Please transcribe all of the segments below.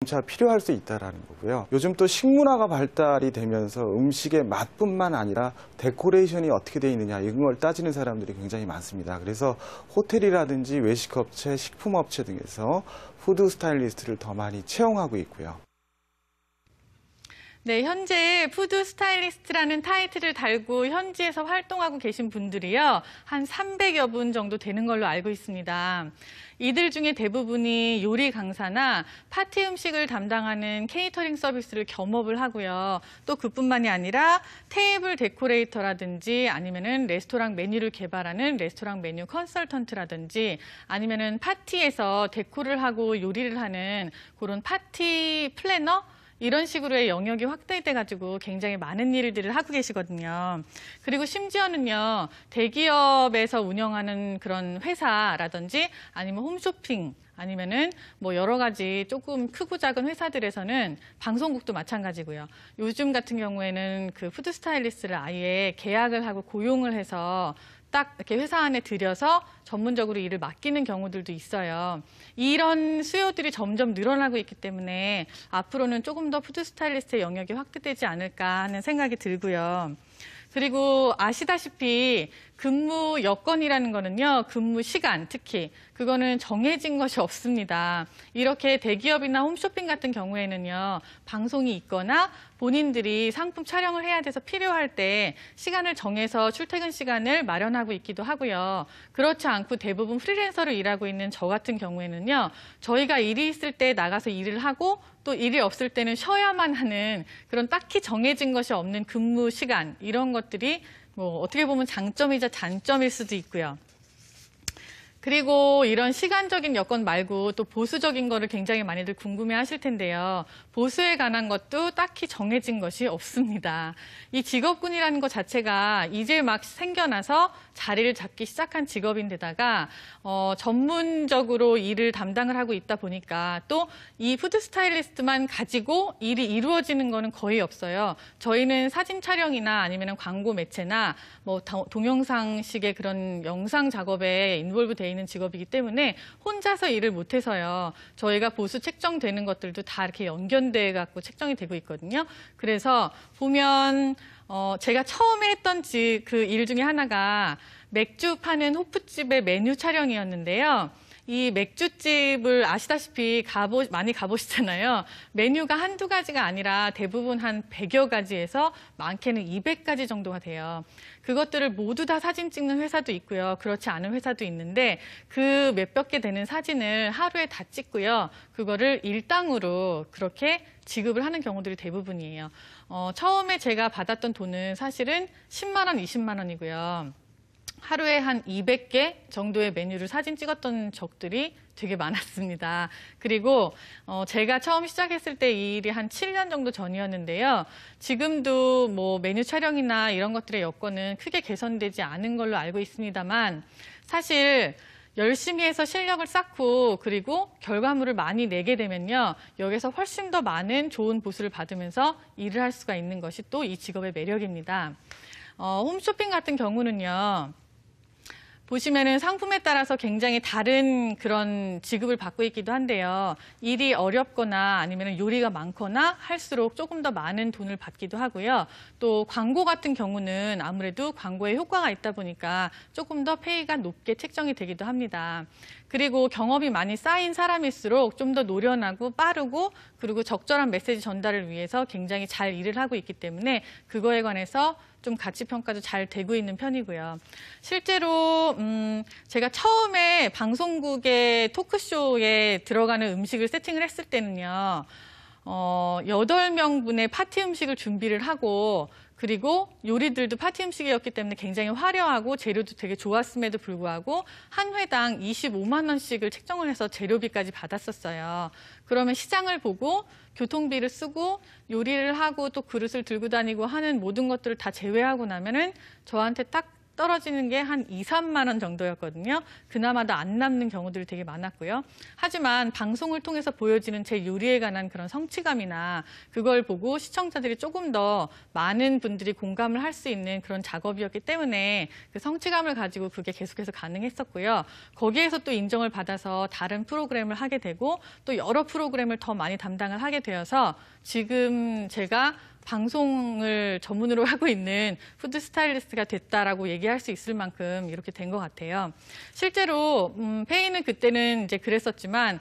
점차 필요할 수 있다는 거고요. 요즘 또 식문화가 발달이 되면서 음식의 맛뿐만 아니라 데코레이션이 어떻게 돼 있느냐 이런 걸 따지는 사람들이 굉장히 많습니다. 그래서 호텔이라든지 외식업체, 식품업체 등에서 푸드 스타일리스트를 더 많이 채용하고 있고요. 네, 현재 푸드 스타일리스트라는 타이틀을 달고 현지에서 활동하고 계신 분들이요. 한 300여 분 정도 되는 걸로 알고 있습니다. 이들 중에 대부분이 요리 강사나 파티 음식을 담당하는 케이터링 서비스를 겸업을 하고요. 또 그뿐만이 아니라 테이블 데코레이터라든지 아니면은 레스토랑 메뉴를 개발하는 레스토랑 메뉴 컨설턴트라든지 아니면은 파티에서 데코를 하고 요리를 하는 그런 파티 플래너 이런 식으로의 영역이 확대돼가지고 굉장히 많은 일들을 하고 계시거든요. 그리고 심지어는요, 대기업에서 운영하는 그런 회사라든지 아니면 홈쇼핑 아니면은 뭐 여러 가지 조금 크고 작은 회사들에서는 방송국도 마찬가지고요. 요즘 같은 경우에는 그 푸드 스타일리스트를 아예 계약을 하고 고용을 해서 딱 이렇게 회사 안에 들여서 전문적으로 일을 맡기는 경우들도 있어요. 이런 수요들이 점점 늘어나고 있기 때문에 앞으로는 조금 더 푸드 스타일리스트의 영역이 확대되지 않을까 하는 생각이 들고요. 그리고 아시다시피 근무 여건이라는 거는요, 근무 시간 특히 그거는 정해진 것이 없습니다. 이렇게 대기업이나 홈쇼핑 같은 경우에는요, 방송이 있거나 본인들이 상품 촬영을 해야 돼서 필요할 때 시간을 정해서 출퇴근 시간을 마련하고 있기도 하고요. 그렇지 않고 대부분 프리랜서로 일하고 있는 저 같은 경우에는요, 저희가 일이 있을 때 나가서 일을 하고 또 일이 없을 때는 쉬어야만 하는 그런 딱히 정해진 것이 없는 근무 시간 이런 것들이 뭐 어떻게 보면 장점이자 단점일 수도 있고요. 그리고 이런 시간적인 여건 말고 또 보수적인 거를 굉장히 많이들 궁금해 하실 텐데요. 보수에 관한 것도 딱히 정해진 것이 없습니다. 이 직업군이라는 것 자체가 이제 막 생겨나서 자리를 잡기 시작한 직업인데다가 전문적으로 일을 담당을 하고 있다 보니까 또 이 푸드 스타일리스트만 가지고 일이 이루어지는 거는 거의 없어요. 저희는 사진 촬영이나 아니면 광고 매체나 뭐 동영상식의 그런 영상 작업에 인볼브 돼 있는 직업이기 때문에 혼자서 일을 못해서요. 저희가 보수 책정되는 것들도 다 이렇게 연결돼 갖고 책정이 되고 있거든요. 그래서 보면 제가 처음에 했던 그 일 중에 하나가 맥주 파는 호프집의 메뉴 촬영이었는데요. 이 맥주집을 아시다시피 많이 가보시잖아요. 메뉴가 한두 가지가 아니라 대부분 한 100여 가지에서 많게는 200가지 정도가 돼요. 그것들을 모두 다 사진 찍는 회사도 있고요. 그렇지 않은 회사도 있는데 그 몇백 개 되는 사진을 하루에 다 찍고요. 그거를 일당으로 그렇게 지급을 하는 경우들이 대부분이에요. 처음에 제가 받았던 돈은 사실은 10만 원, 20만 원이고요. 하루에 한 200개 정도의 메뉴를 사진 찍었던 적들이 되게 많았습니다. 그리고 제가 처음 시작했을 때 이 일이 한 7년 정도 전이었는데요. 지금도 뭐 메뉴 촬영이나 이런 것들의 여건은 크게 개선되지 않은 걸로 알고 있습니다만 사실 열심히 해서 실력을 쌓고 그리고 결과물을 많이 내게 되면요. 여기서 훨씬 더 많은 좋은 보수를 받으면서 일을 할 수가 있는 것이 또 이 직업의 매력입니다. 홈쇼핑 같은 경우는요. 보시면은 상품에 따라서 굉장히 다른 그런 지급을 받고 있기도 한데요. 일이 어렵거나 아니면 요리가 많거나 할수록 조금 더 많은 돈을 받기도 하고요. 또 광고 같은 경우는 아무래도 광고에 효과가 있다 보니까 조금 더 페이가 높게 책정이 되기도 합니다. 그리고 경험이 많이 쌓인 사람일수록 좀 더 노련하고 빠르고 그리고 적절한 메시지 전달을 위해서 굉장히 잘 일을 하고 있기 때문에 그거에 관해서 좀 가치 평가도 잘 되고 있는 편이고요. 실제로 제가 처음에 방송국의 토크쇼에 들어가는 음식을 세팅을 했을 때는요. 8명분의 파티 음식을 준비를 하고 그리고 요리들도 파티 음식이었기 때문에 굉장히 화려하고 재료도 되게 좋았음에도 불구하고 한 회당 25만 원씩을 책정을 해서 재료비까지 받았었어요. 그러면 시장을 보고 교통비를 쓰고 요리를 하고 또 그릇을 들고 다니고 하는 모든 것들을 다 제외하고 나면은 저한테 딱 떨어지는 게 한 2, 3만 원 정도였거든요. 그나마도 안 남는 경우들이 되게 많았고요. 하지만 방송을 통해서 보여지는 제 요리에 관한 그런 성취감이나 그걸 보고 시청자들이 조금 더 많은 분들이 공감을 할 수 있는 그런 작업이었기 때문에 그 성취감을 가지고 그게 계속해서 가능했었고요. 거기에서 또 인정을 받아서 다른 프로그램을 하게 되고 또 여러 프로그램을 더 많이 담당을 하게 되어서 지금 제가 방송을 전문으로 하고 있는 푸드 스타일리스트가 됐다라고 얘기할 수 있을 만큼 이렇게 된 것 같아요. 실제로 페이는 그때는 이제 그랬었지만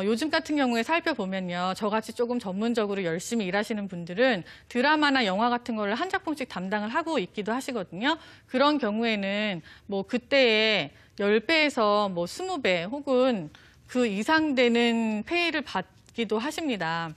요즘 같은 경우에 살펴보면요. 저같이 조금 전문적으로 열심히 일하시는 분들은 드라마나 영화 같은 거를 한 작품씩 담당을 하고 있기도 하시거든요. 그런 경우에는 뭐 그때의 10배에서 뭐 20배 혹은 그 이상 되는 페이를 받기도 하십니다.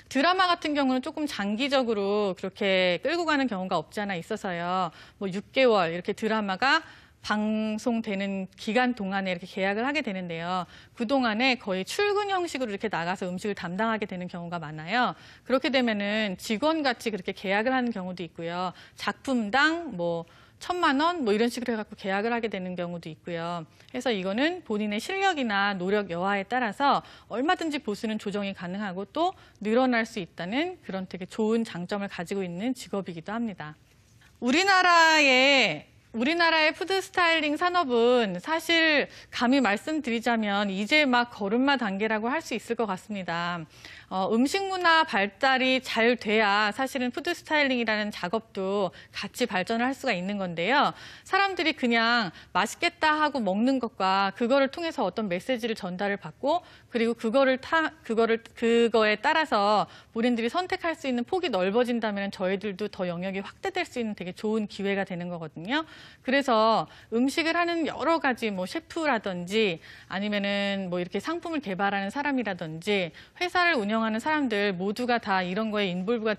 드라마 같은 경우는 조금 장기적으로 그렇게 끌고 가는 경우가 없지 않아 있어서요. 뭐 6개월 이렇게 드라마가 방송되는 기간 동안에 이렇게 계약을 하게 되는데요. 그동안에 거의 출근 형식으로 이렇게 나가서 음식을 담당하게 되는 경우가 많아요. 그렇게 되면은 직원같이 그렇게 계약을 하는 경우도 있고요. 작품당 뭐 1,000만 원 뭐 이런 식으로 해갖고 계약을 하게 되는 경우도 있고요. 그래서 이거는 본인의 실력이나 노력 여하에 따라서 얼마든지 보수는 조정이 가능하고 또 늘어날 수 있다는 그런 되게 좋은 장점을 가지고 있는 직업이기도 합니다. 우리나라의 푸드 스타일링 산업은 사실 감히 말씀드리자면 이제 막 걸음마 단계라고 할 수 있을 것 같습니다. 음식 문화 발달이 잘 돼야 사실은 푸드 스타일링이라는 작업도 같이 발전을 할 수가 있는 건데요. 사람들이 그냥 맛있겠다 하고 먹는 것과 그거를 통해서 어떤 메시지를 전달을 받고 그리고 그거에 따라서 본인들이 선택할 수 있는 폭이 넓어진다면 저희들도 더 영역이 확대될 수 있는 되게 좋은 기회가 되는 거거든요. 그래서 음식을 하는 여러 가지 뭐 셰프라든지 아니면은 뭐 이렇게 상품을 개발하는 사람이라든지 회사를 운영하는 사람들 모두가 다 이런 거에 인볼브가